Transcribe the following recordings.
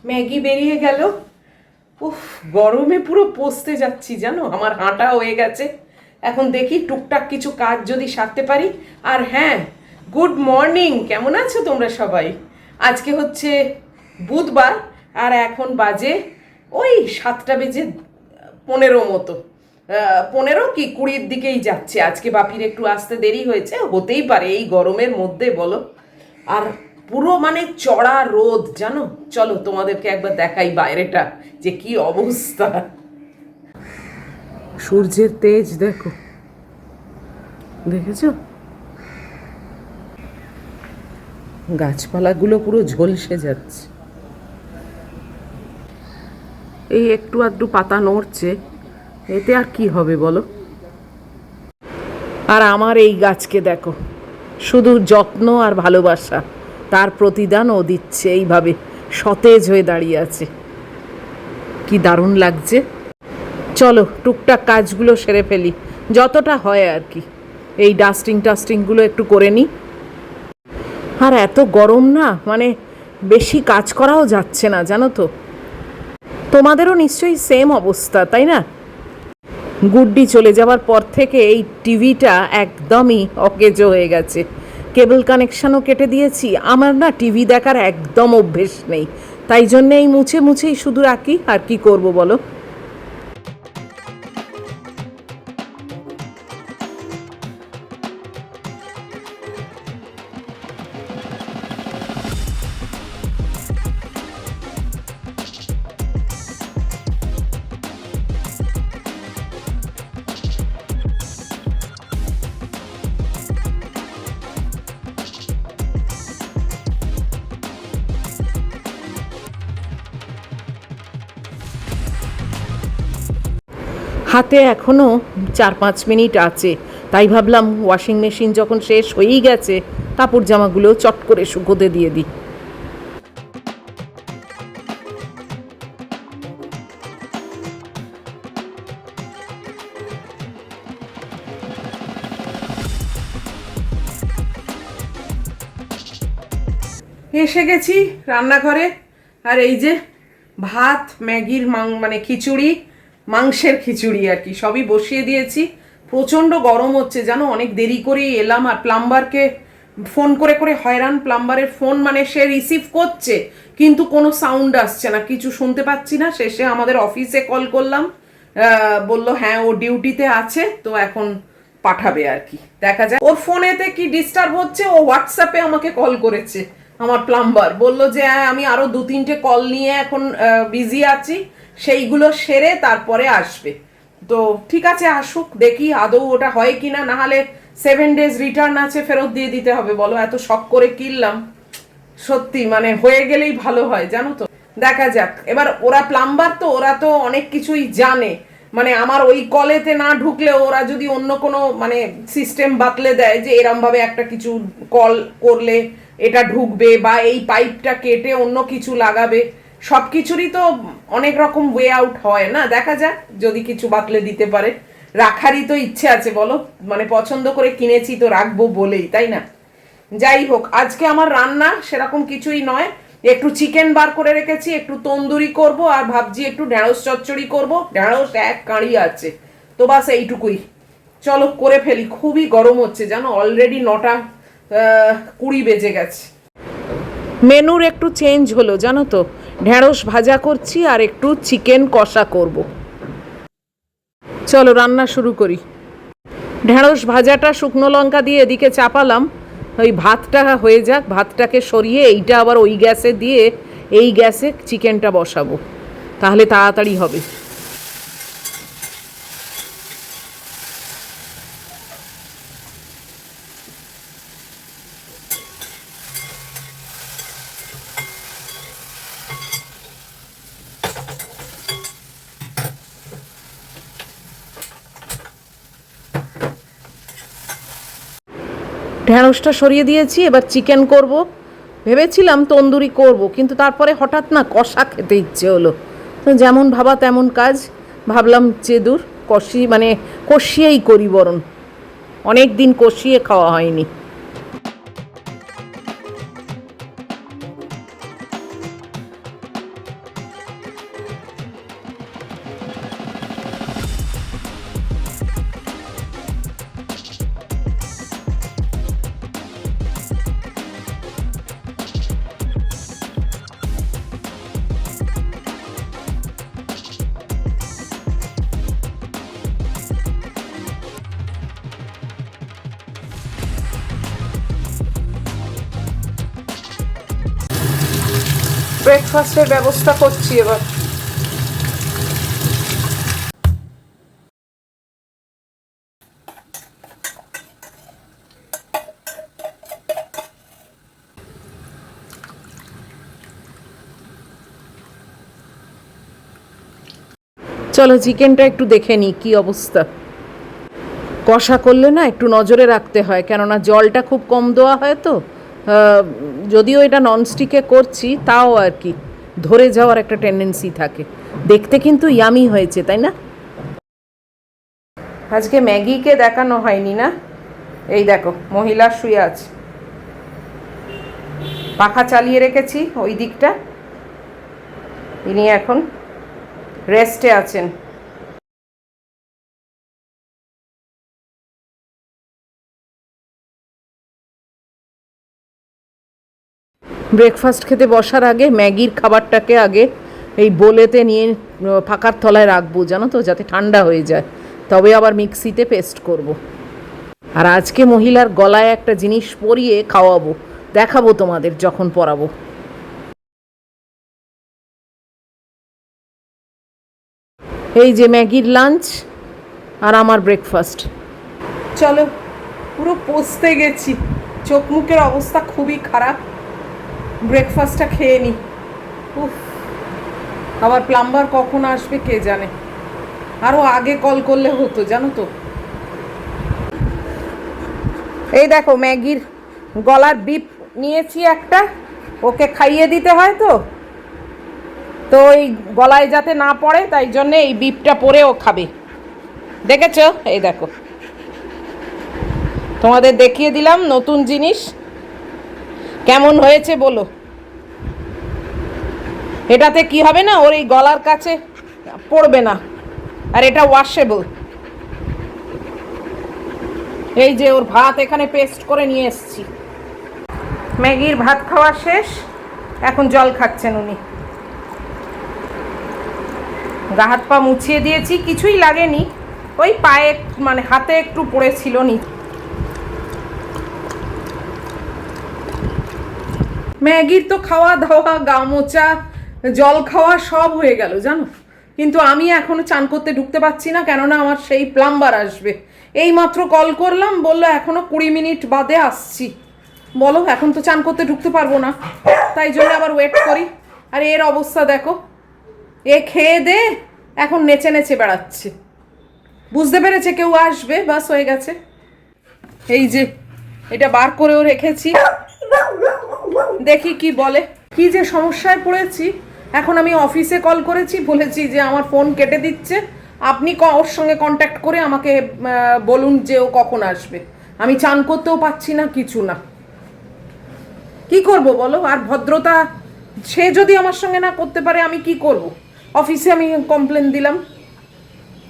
Maggi বেরিয়ে গেল। উফ, গরমে পুরো পচতে যাচ্ছি জানো, আমার হাঁটা হয়ে গেছে। এখন দেখি টুকটাক কিছু কাজ যদি সারতে পারি। আর হ্যাঁ, গুড মর্নিং, কেমন আছো তোমরা সবাই? আজকে হচ্ছে বুধবার, আর এখন বাজে ওই 7:15 মতো। 15 কি 20-র দিকেই যাচ্ছে। আজকে বাপির একটু আসতে দেরি হয়েছে, হতেই পারে এই গরমের মধ্যে, বলো। আর পুরো মানে চড়া রোদ জানো। চলো তোমাদেরকে একবার দেখাই বাইরেটা যে কি অবস্থা। সূর্যের তেজ দেখো, দেখেছো? গাছপালাগুলো পুরো ঝলসে যাচ্ছে। এই একটু আধটু পাতা নড়ছে, এতে আর কি হবে বলো। আর আমার এই গাছকে দেখো, শুধু যত্ন আর ভালোবাসা, তার প্রতিদান ও দিচ্ছে। এইভাবে সতেজ হয়ে দাঁড়িয়ে আছে, কি দারুণ লাগছে। চলো টুকটাক কাজগুলো সেরে ফেলি, যতটা হয় আর কি। এই ডাস্টিংগুলো একটু করে নিই। আর এত গরম না, মানে বেশি কাজ করাও যাচ্ছে না জানো তো। তোমাদেরও নিশ্চয়ই সেম অবস্থা, তাই না? গুড্ডি চলে যাওয়ার পর থেকে এই টিভিটা একদমই অকেজো হয়ে গেছে। কেবল কানেকশানও কেটে দিয়েছি। আমার না টিভি দেখার একদম অভ্যেস নেই, তাই জন্যে এই মুছে মুছেই শুধু রাখি। আর কি করব বলো। হাতে এখনও 4-5 মিনিট আছে, তাই ভাবলাম ওয়াশিং মেশিন যখন শেষ হয়েই গেছে, কাপড় জামাগুলো চট করে শুকোতে দিয়ে দিই। এসে গেছি রান্নাঘরে। আর এই যে ভাত, ম্যাগির মানে খিচুড়ি, মাংসের খিচুড়ি আর কি, সবই বসিয়ে দিয়েছি। প্রচণ্ড গরম হচ্ছে জানো, অনেক দেরি করেই এলাম। আর প্লাম্বারকে ফোন করে করে হয়রান। প্লাম্বারের ফোন মানে সে রিসিভ করছে কিন্তু কোনো সাউন্ড আসছে না, কিছু শুনতে পাচ্ছি না। শেষে আমাদের অফিসে কল করলাম, বললো হ্যাঁ ও ডিউটিতে আছে, তো এখন পাঠাবে আর কি। দেখা যায় ওর ফোনেতে কি ডিস্টার্ব হচ্ছে। ও হোয়াটসঅ্যাপে আমাকে কল করেছে, আমার প্লাম্বার বলল যে হ্যাঁ আমি আরো 2-3টে কল নিয়ে এখন বিজি আছি, সেইগুলো সেরে তারপরে আসবে। তো ঠিক আছে, আসুক, দেখি আদৌ ওটা হয় কিনা। না হলে 7 days রিটার্ন আছে, ফেরত দিয়ে দিতে হবে। বলো, এত শখ করে কিনলাম, সত্যি মানে হয়ে গেলেই ভালো হয় জানো তো। দেখা যাক এবার। ওরা প্লাম্বার তো, ওরা তো অনেক কিছুই জানে। মানে আমার ওই কলেতে না ঢুকলে ওরা যদি অন্য কোনো মানে সিস্টেম বাতলে দেয় যে এরম ভাবে একটা কিছু কল করলে এটা ঢুকবে, বা এই পাইপটা কেটে অন্য কিছু লাগাবে, সব কিছুরই তো অনেক রকম ওয়ে আউট হয় না। দেখা যাক যদি কিছু বাতলে দিতে পারে। রাখারই তো ইচ্ছে আছে বলো, মানে পছন্দ করে কিনেছি তো রাখবো বলেই, তাই না? যাই হোক, আজকে আমার রান্না সেরকম কিছুই নয়। একটু চিকেন বার করে রেখেছি, একটু তন্দুরি করব, আর ভাবছি একটু ঢেঁড়স চচ্চড়ি করব। ঢেঁড়স এক কাঁড়ি আছে, তো বাস এইটুকুই। চলো করে ফেলি, খুবই গরম হচ্ছে জানো। অলরেডি 9:20 বেজে গেছে। মেনুর একটু চেঞ্জ হলো জানো তো, ঢেঁড়স ভাজা করছি আর একটু চিকেন কষা করব। চলো রান্না শুরু করি। ঢেঁড়স ভাজাটা শুকনো লঙ্কা দিয়ে এদিকে চাপালাম, ওই ভাতটা হয়ে যাক। ভাতটাকে সরিয়ে এইটা আবার ওই গ্যাসে দিয়ে এই গ্যাসে চিকেনটা বসাবো, তাহলে তাড়াতাড়ি হবে। ঢেঁড়সটা সরিয়ে দিয়েছি, এবার চিকেন করব। ভেবেছিলাম তন্দুরি করব, কিন্তু তারপরে হঠাৎ না কষা খেতে ইচ্ছে হলো। তো যেমন ভাবা তেমন কাজ, ভাবলাম যে দূর কষিয়েই করি বরং। অনেক দিন কষিয়ে খাওয়া হয়নি। ব্রেকফাস্টের ব্যবস্থা করছি এবার। চলো চিকেনটা একটু দেখে নিই কি অবস্থা। কষা করলে না একটু নজরে রাখতে হয়, কেননা জলটা খুব কম দেওয়া হয় তো। যদিও এটা ননস্টিকে করছি তাও আর কি ধরে যাওয়ার একটা টেন্ডেন্সি থাকে। দেখতে কিন্তু ইয়ামি হয়েছে, তাই না? আজকে ম্যাগিকে দেখানো হয়নি না। এই দেখো মহিলা শুয়ে আছে, পাখা চালিয়ে রেখেছি ওই দিকটা, ইনি এখন রেস্টে আছেন। ব্রেকফাস্ট খেতে বসার আগে ম্যাগির খাবারটাকে আগে এই বোলেতে নিয়ে ফাঁকার তলায় রাখবো, জানো তো, যাতে ঠান্ডা হয়ে যায়, তবে আবার মিক্সিতে পেস্ট করব। আর আজকে মহিলার গলায় একটা জিনিস পরিয়ে খাওয়াবো, দেখাবো তোমাদের যখন পরাবো। এই যে ম্যাগির লাঞ্চ আর আমার ব্রেকফাস্ট। চলো, পুরো পচতে গেছি, চোখ মুখের অবস্থা খুবই খারাপ। ব্রেকফাস্টটা খেয়ে নিই। উফ, আবার প্লাম্বার কখন আসবে কে জানে, আরও আগে কল করলে হতো, জানো তো। এই দেখো ম্যাগির গলার বিপ নিয়েছি একটা, ওকে খাইয়ে দিতে হয় তো, তো এই গলায় যাতে না পড়ে তাই জন্যে এই বিপটা পরে ও খাবে। দেখেছো? এই দেখো, তোমাদের দেখিয়ে দিলাম নতুন জিনিস, কেমন হয়েছে বলো। এটাতে কি হবে না, ওর এই গলার কাছে পড়বে না, আর এটা ওয়াশেবল। এই যে ওর ভাত এখানে পেস্ট করে নিয়ে এসেছি। ম্যাগির ভাত খাওয়া শেষ, এখন জল খাচ্ছেন উনি। গা হাত পা মুছিয়ে দিয়েছি, কিছুই লাগেনি, ওই পায়ে মানে হাতে একটু পড়েছিল নি। ম্যাগির তো খাওয়া দাওয়া, গা মোচা, জল খাওয়া সব হয়ে গেল জানো, কিন্তু আমি এখনো চান করতে ঢুকতে পারছি না, কেননা আমার সেই প্লাম্বার আসবে। এই মাত্র কল করলাম, বললো এখনো 20 মিনিট বাদে আসছি। বলো, এখন তো চান করতে ঢুকতে পারবো না, তাই জন্য আবার ওয়েট করি। আর এর অবস্থা দেখো, এ খেয়ে দে এখন নেচে নেচে বেড়াচ্ছে, বুঝতে পেরেছে কেউ আসবে, বাস হয়ে গেছে। এই যে এটা বার করেও রেখেছি, দেখি কি বলে। কি যে সমস্যায় পড়েছি, এখন আমি অফিসে কল করেছি, বলেছি যে আমার ফোন কেটে দিচ্ছে, আপনি ওর সঙ্গে কন্ট্যাক্ট করে আমাকে বলুন যে ও কখন আসবে। আমি চান করতেও পাচ্ছি না, কিছু না, কি করব বলো। আর ভদ্রতা, সে যদি আমার সঙ্গে না করতে পারে আমি কি করব। অফিসে আমি কমপ্লেন দিলাম,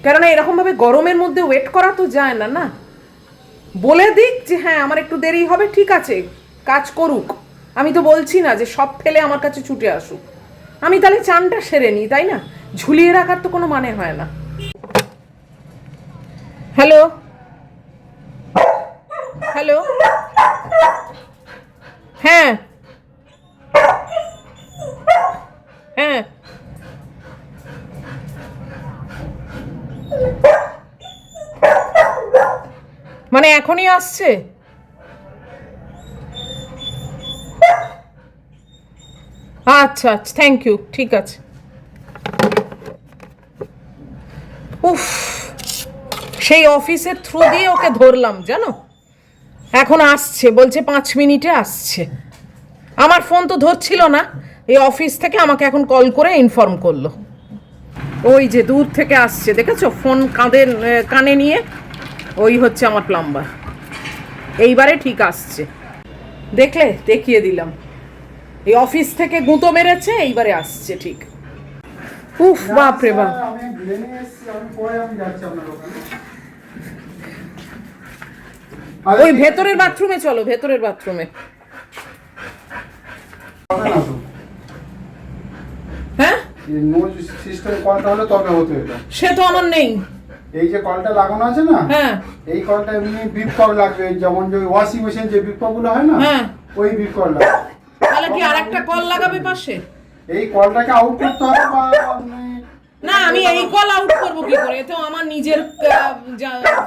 কেননা এরকমভাবে গরমের মধ্যে ওয়েট করা তো যায় না। না, বলে দিক যে হ্যাঁ আমার একটু দেরি হবে, ঠিক আছে কাজ করুক, আমি তো বলছি না যে সব ফেলে আমার কাছে ছুটে আসুক। আমি তাহলে চানটা সেরে নিই, তাই না? ঝুলিয়ে রাখার তো কোনো মানে হয় না। হ্যালো হ্যালো, হ্যাঁ হ্যাঁ, মানে এখনই আসছে? আচ্ছা আচ্ছা, থ্যাংক ইউ, ঠিক আছে। উফ, সেই অফিসের থ্রু দিয়ে ওকে ধরলাম জানো, এখন আসছে, বলছে 5 মিনিটে আসছে। আমার ফোন তো ধরছিল না, এই অফিস থেকে আমাকে এখন কল করে ইনফর্ম করলো। ওই যে দূর থেকে আসছে, দেখেছো, ফোন কানে নিয়ে, ওই হচ্ছে আমার প্লাম্বার। এইবারে ঠিক আসছে, দেখলে, দেখিয়ে দিলাম, এই অফিস থেকে গুঁতো মেরেছে, এইবারে আসছে ঠিক। উফ, বাপরে বাপ। ওই ভেতরের বাথরুমে চলো, ভেতরের বাথরুমে। হ্যাঁ, সে তো আমার নেই। এই যে কলটা লাগানো আছে না, হ্যাঁ, এই কলটা এমনি বিপ কল লাগবে, যেমন যে ওয়াশিং মেশিন যে বিপ কলগুলো হয় না, হ্যাঁ, ওই বিপ কল লাগবে। তাহলে কি আরেকটা কল লাগাবে পাশে? এই কলটাকে আউট করতে হবে বা না আমি এই কল আউট করবো কি করে, তো আমার নিজের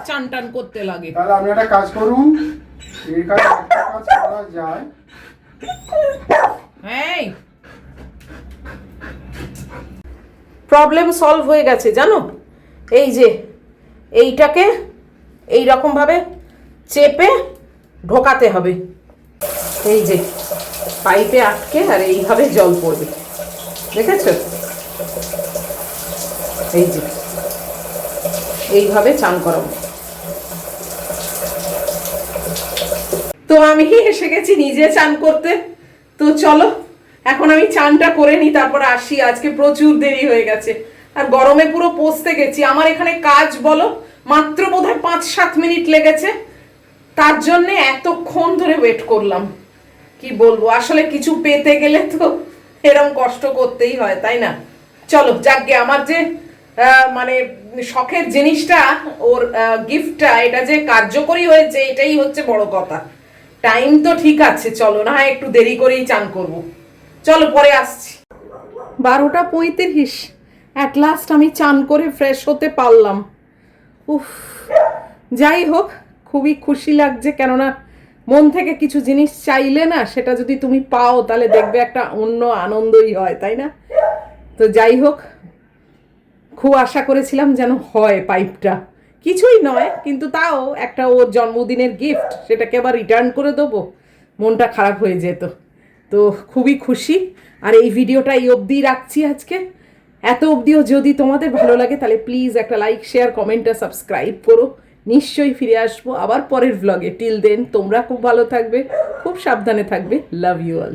চান টান করতে লাগে। তাহলে আপনি একটা কাজ করুন, এই কাজ একটা কাজ করা যায়। এই প্রবলেম সলভ হয়ে গেছে জানো, এই যে এইটাকে এই রকম ভাবে চেপে ঢোকাতে হবে, এই যে পাইপে আটকে, আর এইভাবে জল পড়বে, দেখেছো? এই যে এইভাবে চান করাবো। তো আমি এসে গেছি নিজে চান করতে, তো চলো এখন আমি চানটা করে নিই, তারপর আসি। আজকে প্রচুর দেরি হয়ে গেছে, আর গরমে পুরো পচতে গেছি। আমার এখানে কাজ বলো মাত্র বোধহয় 5-7 মিনিট লেগেছে, তার জন্যে এতক্ষণ ধরে ওয়েট করলাম। কি বলবো, আসলে কিছু পেতে গেলে তো এরকম কষ্ট করতেই হয়, তাই না? চলো যাকগে, আমার যে মানে শখের জিনিসটা, ওর গিফটটা, এটা যে কার্যকরী হয়েছে এটাই হচ্ছে বড় কথা। টাইম তো ঠিক আছে, চলো না হয় একটু দেরি করেই চান করব। চলো পরে আসছি। 12:35 অ্যাট লাস্ট আমি চান করে ফ্রেশ হতে পারলাম। উফ, যাই হোক খুবই খুশি লাগছে, কেননা মন থেকে কিছু জিনিস চাইলে না, সেটা যদি তুমি পাও তাহলে দেখবে একটা অন্য আনন্দই হয়, তাই না? তো যাই হোক, খুব আশা করেছিলাম যেন হয় পাইপটা, কিছুই নয় কিন্তু তাও একটা ওর জন্মদিনের গিফট, সেটাকে আবার রিটার্ন করে দেবো, মনটা খারাপ হয়ে যেত। তো খুবই খুশি। আর এই ভিডিওটা এই অবধি রাখছি আজকে। এত অবধিও যদি তোমাদের ভালো লাগে তাহলে প্লিজ একটা লাইক, শেয়ার, কমেন্ট আর সাবস্ক্রাইব করো। নিশ্চয়ই ফিরে আসবো আবার পরের ভ্লগে। টিল দেন তোমরা খুব ভালো থাকবে, খুব সাবধানে থাকবে। Love you all.